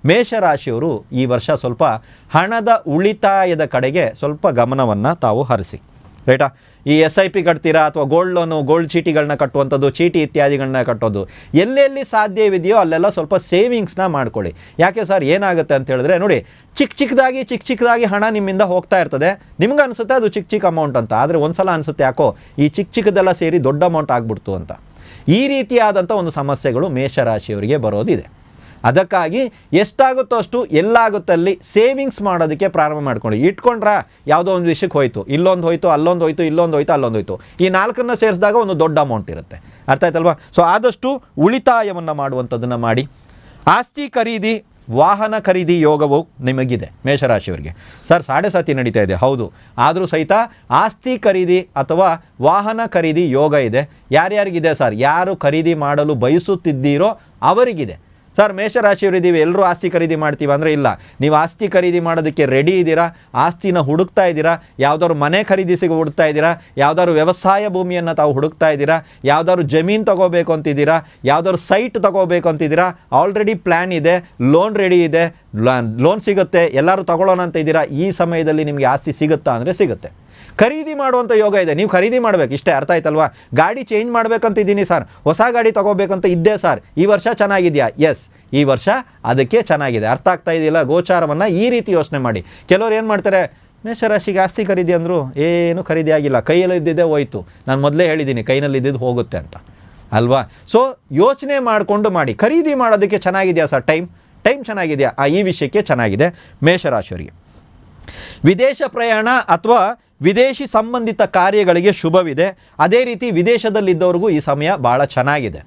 ಮೇಷರಾಶಿಯವರು ಈ ವರ್ಷ ಸ್ವಲ್ಪ ಹಣದ ಉಳಿತಾಯದ ಕಡೆಗೆ ಸ್ವಲ್ಪ ಗಮನವನ್ನು ತಾವು ಹರಿಸಿ, ರೈಟಾ. ಈ SIP ಕಟ್ತೀರಾ ಅಥವಾ ಗೋಲ್ಡ್ ಲೋನು, ಗೋಲ್ಡ್ ಚೀಟಿಗಳನ್ನ ಕಟ್ಟುವಂಥದ್ದು, ಚೀಟಿ ಇತ್ಯಾದಿಗಳನ್ನ ಕಟ್ಟೋದು, ಎಲ್ಲೆಲ್ಲಿ ಸಾಧ್ಯವಿದೆಯೋ ಅಲ್ಲೆಲ್ಲ ಸ್ವಲ್ಪ ಸೇವಿಂಗ್ಸ್ನ ಮಾಡ್ಕೊಳ್ಳಿ. ಯಾಕೆ ಸರ್ ಏನಾಗುತ್ತೆ ಅಂತ ಹೇಳಿದ್ರೆ, ನೋಡಿ, ಚಿಕ್ಕ ಚಿಕ್ಕದಾಗಿ ಹಣ ನಿಮ್ಮಿಂದ ಹೋಗ್ತಾ ಇರ್ತದೆ. ನಿಮ್ಗೆ ಅನಿಸುತ್ತೆ ಅದು ಚಿಕ್ಕ ಅಮೌಂಟ್ ಅಂತ, ಆದರೆ ಒಂದು ಸಲ ಅನಿಸುತ್ತೆ ಯಾಕೋ ಈ ಚಿಕ್ಕದೆಲ್ಲ ಸೇರಿ ದೊಡ್ಡ ಅಮೌಂಟ್ ಆಗ್ಬಿಡ್ತು ಅಂತ. ಈ ರೀತಿಯಾದಂಥ ಒಂದು ಸಮಸ್ಯೆಗಳು ಮೇಷರಾಶಿಯವರಿಗೆ ಬರೋದಿದೆ. ಅದಕ್ಕಾಗಿ ಎಷ್ಟಾಗುತ್ತೋ ಅಷ್ಟು ಎಲ್ಲಾಗುತ್ತಲ್ಲಿ ಸೇವಿಂಗ್ಸ್ ಮಾಡೋದಕ್ಕೆ ಪ್ರಾರಂಭ ಮಾಡ್ಕೊಳ್ಳಿ. ಇಟ್ಕೊಂಡ್ರೆ ಯಾವುದೋ ಒಂದು ವಿಷಯಕ್ಕೆ ಹೋಯಿತು, ಇಲ್ಲೊಂದು ಹೋಯಿತು, ಅಲ್ಲೊಂದು ಹೋಯಿತು, ಇಲ್ಲೊಂದು ಹೋಯಿತು, ಅಲ್ಲೊಂದು ಹೋಯಿತು, ಈ 4ನ್ನು ಸೇರಿಸಿದಾಗ ಒಂದು ದೊಡ್ಡ ಅಮೌಂಟ್ ಇರುತ್ತೆ. ಅರ್ಥ ಆಯ್ತಲ್ವಾ? ಸೊ ಆದಷ್ಟು ಉಳಿತಾಯವನ್ನು ಮಾಡುವಂಥದ್ದನ್ನು ಮಾಡಿ. ಆಸ್ತಿ ಖರೀದಿ, ವಾಹನ ಖರೀದಿ ಯೋಗವು ನಿಮಗಿದೆ ಮೇಷರಾಶಿಯವರಿಗೆ. ಸರ್ 7.5 ನಡೀತಾ ಇದೆ, ಹೌದು. ಆದರೂ ಸಹಿತ ಆಸ್ತಿ ಖರೀದಿ ಅಥವಾ ವಾಹನ ಖರೀದಿ ಯೋಗ ಇದೆ. ಯಾರ್ಯಾರಿಗಿದೆ ಸರ್? ಯಾರು ಖರೀದಿ ಮಾಡಲು ಬಯಸುತ್ತಿದ್ದೀರೋ ಅವರಿಗಿದೆ. ಸರ್ ಮೇಷರಾಶಿಯವರಿದ್ದೀವಿ, ಎಲ್ಲರೂ ಆಸ್ತಿ ಖರೀದಿ ಮಾಡ್ತೀವಿ ಅಂದರೆ ಇಲ್ಲ. ನೀವು ಆಸ್ತಿ ಖರೀದಿ ಮಾಡೋದಕ್ಕೆ ರೆಡಿ ಇದ್ದೀರಾ, ಆಸ್ತಿನ ಹುಡುಕ್ತಾ ಇದ್ದೀರಾ, ಯಾವುದಾದ್ರು ಮನೆ ಖರೀದಿಸಿಗೆ ಹುಡುಕ್ತಾ ಇದ್ದೀರಾ, ಯಾವುದಾದ್ರು ವ್ಯವಸಾಯ ಭೂಮಿಯನ್ನು ತಾವು ಹುಡುಕ್ತಾ ಇದ್ದೀರಾ, ಯಾವುದಾದ್ರು ಜಮೀನು ತೊಗೋಬೇಕು ಅಂತಿದ್ದೀರಾ, ಯಾವುದಾದ್ರು ಸೈಟ್ ತೊಗೋಬೇಕು ಅಂತಿದ್ದೀರಾ, ಆಲ್ರೆಡಿ ಪ್ಲ್ಯಾನ್ ಇದೆ, ಲೋನ್ ರೆಡಿ ಇದೆ, ಲೋನ್ ಸಿಗುತ್ತೆ, ಎಲ್ಲರೂ ತೊಗೊಳ್ಳೋಣ ಅಂತ ಇದ್ದೀರಾ. ಈ ಸಮಯದಲ್ಲಿ ನಿಮಗೆ ಆಸ್ತಿ ಸಿಗುತ್ತಾ ಅಂದರೆ ಸಿಗುತ್ತೆ. ಖರೀದಿ ಮಾಡುವಂಥ ಯೋಗ ಇದೆ, ನೀವು ಖರೀದಿ ಮಾಡಬೇಕು, ಇಷ್ಟೇ. ಅರ್ಥ ಆಯ್ತಲ್ವಾ? ಗಾಡಿ ಚೇಂಜ್ ಮಾಡಬೇಕಂತಿದ್ದೀನಿ ಸರ್, ಹೊಸ ಗಾಡಿ ತೊಗೋಬೇಕಂತ ಇದ್ದೆ ಸರ್, ಈ ವರ್ಷ ಚೆನ್ನಾಗಿದೆಯಾ? ಎಸ್, ಈ ವರ್ಷ ಅದಕ್ಕೆ ಚೆನ್ನಾಗಿದೆ. ಅರ್ಥ ಆಗ್ತಾ ಇದೆಯಲ್ಲ? ಗೋಚಾರವನ್ನು ಈ ರೀತಿ ಯೋಚನೆ ಮಾಡಿ. ಕೆಲವರು ಏನು ಮಾಡ್ತಾರೆ, ಮೇಷರಾಶಿಗೆ ಆಸ್ತಿ ಖರೀದಿ ಅಂದರು, ಏನು ಖರೀದಿ ಆಗಿಲ್ಲ, ಕೈಯಲ್ಲಿ ಇದ್ದಿದ್ದೇ ಹೋಯ್ತು. ನಾನು ಮೊದಲೇ ಹೇಳಿದ್ದೀನಿ ಕೈನಲ್ಲಿ ಇದ್ದಿದ್ದು ಹೋಗುತ್ತೆ ಅಂತ, ಅಲ್ವಾ? ಸೊ ಯೋಚನೆ ಮಾಡಿಕೊಂಡು ಮಾಡಿ. ಖರೀದಿ ಮಾಡೋದಕ್ಕೆ ಚೆನ್ನಾಗಿದೆಯಾ ಸರ್? ಟೈಮ್ ಚೆನ್ನಾಗಿದೆಯಾ? ಈ ವಿಷಯಕ್ಕೆ ಚೆನ್ನಾಗಿದೆ ಮೇಷರಾಶಿಯವರಿಗೆ. ವಿದೇಶ ಪ್ರಯಾಣ ಅಥವಾ ವಿದೇಶಿ ಸಂಬಂಧಿತ ಕಾರ್ಯಗಳಿಗೆ ಶುಭವಿದೆ. ಅದೇ ರೀತಿ ವಿದೇಶದಲ್ಲಿದ್ದವ್ರಿಗೂ ಈ ಸಮಯ ಭಾಳ ಚೆನ್ನಾಗಿದೆ,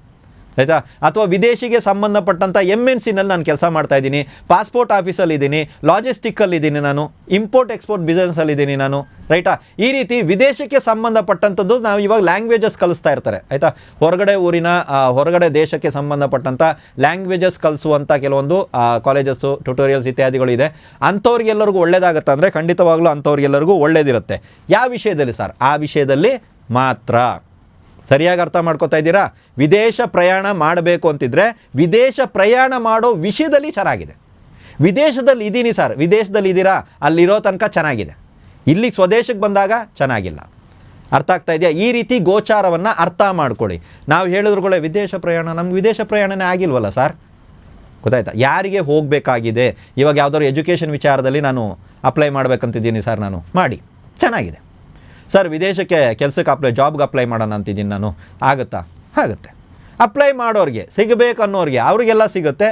ಆಯಿತಾ. ಅಥವಾ ವಿದೇಶಿಗೆ ಸಂಬಂಧಪಟ್ಟಂಥ MNCನಲ್ಲಿ ನಾನು ಕೆಲಸ ಮಾಡ್ತಾಯಿದ್ದೀನಿ, ಪಾಸ್ಪೋರ್ಟ್ ಆಫೀಸಲ್ಲಿದ್ದೀನಿ, ಲಾಜಿಸ್ಟಿಕ್ಕಲ್ಲಿದ್ದೀನಿ, ನಾನು ಇಂಪೋರ್ಟ್ ಎಕ್ಸ್ಪೋರ್ಟ್ ಬಿಸ್ನೆಸ್ಸಲ್ಲಿದ್ದೀನಿ ನಾನು, ರೈಟಾ. ಈ ರೀತಿ ವಿದೇಶಕ್ಕೆ ಸಂಬಂಧಪಟ್ಟಂಥದ್ದು ನಾವು ಇವಾಗ ಲ್ಯಾಂಗ್ವೇಜಸ್ ಕಲಿಸ್ತಾ ಇರ್ತಾರೆ, ಆಯಿತಾ. ಹೊರಗಡೆ ಊರಿನ ಹೊರಗಡೆ ದೇಶಕ್ಕೆ ಸಂಬಂಧಪಟ್ಟಂಥ ಲ್ಯಾಂಗ್ವೇಜಸ್ ಕಲಿಸುವಂಥ ಕೆಲವೊಂದು ಕಾಲೇಜಸ್ಸು, ಟ್ಯುಟೋರಿಯಲ್ಸ್ ಇತ್ಯಾದಿಗಳು ಇದೆ. ಅಂಥವ್ರಿಗೆಲ್ಲರಿಗೂ ಒಳ್ಳೆಯದಾಗುತ್ತೆ ಅಂದರೆ ಖಂಡಿತವಾಗ್ಲೂ ಅಂಥವ್ರಿಗೆಲ್ಲರಿಗೂ ಒಳ್ಳೆಯದಿರುತ್ತೆ. ಯಾವ ವಿಷಯದಲ್ಲಿ ಸರ್? ಆ ವಿಷಯದಲ್ಲಿ ಮಾತ್ರ. ಸರಿಯಾಗಿ ಅರ್ಥ ಮಾಡ್ಕೋತಾ ಇದ್ದೀರಾ? ವಿದೇಶ ಪ್ರಯಾಣ ಮಾಡಬೇಕು ಅಂತಿದ್ರೆ ವಿದೇಶ ಪ್ರಯಾಣ ಮಾಡೋ ವಿಷಯದಲ್ಲಿ ಚೆನ್ನಾಗಿದೆ. ವಿದೇಶದಲ್ಲಿ ಇದ್ದೀನಿ ಸರ್, ವಿದೇಶದಲ್ಲಿ ಇದ್ದೀರಾ, ಅಲ್ಲಿರೋ ತನಕ ಚೆನ್ನಾಗಿದೆ, ಇಲ್ಲಿ ಸ್ವದೇಶಕ್ಕೆ ಬಂದಾಗ ಚೆನ್ನಾಗಿಲ್ಲ. ಅರ್ಥ ಆಗ್ತಾ ಇದೆಯಾ? ಈ ರೀತಿ ಗೋಚಾರವನ್ನು ಅರ್ಥ ಮಾಡ್ಕೊಳ್ಳಿ. ನಾವು ಹೇಳಿದ್ರುಗಳೇ ವಿದೇಶ ಪ್ರಯಾಣ, ನಮ್ಗೆ ವಿದೇಶ ಪ್ರಯಾಣನೇ ಆಗಿಲ್ವಲ್ಲ ಸರ್, ಗೊತ್ತಾಯ್ತಾ? ಯಾರಿಗೆ ಹೋಗಬೇಕಾಗಿದೆ, ಇವಾಗ ಯಾವುದಾದ್ರು ಎಜುಕೇಷನ್ ವಿಚಾರದಲ್ಲಿ ನಾನು ಅಪ್ಲೈ ಮಾಡಬೇಕಂತಿದ್ದೀನಿ ಸರ್, ನಾನು ಮಾಡಿ, ಚೆನ್ನಾಗಿದೆ ಸರ್. ವಿದೇಶಕ್ಕೆ ಕೆಲಸಕ್ಕೆ ಜಾಬ್ಗೆ ಅಪ್ಲೈ ಮಾಡೋಣ ಅಂತಿದ್ದೀನಿ ನಾನು, ಆಗುತ್ತಾ? ಆಗುತ್ತೆ. ಅಪ್ಲೈ ಮಾಡೋರಿಗೆ, ಸಿಗಬೇಕನ್ನೋರಿಗೆ, ಅವರಿಗೆಲ್ಲ ಸಿಗುತ್ತೆ.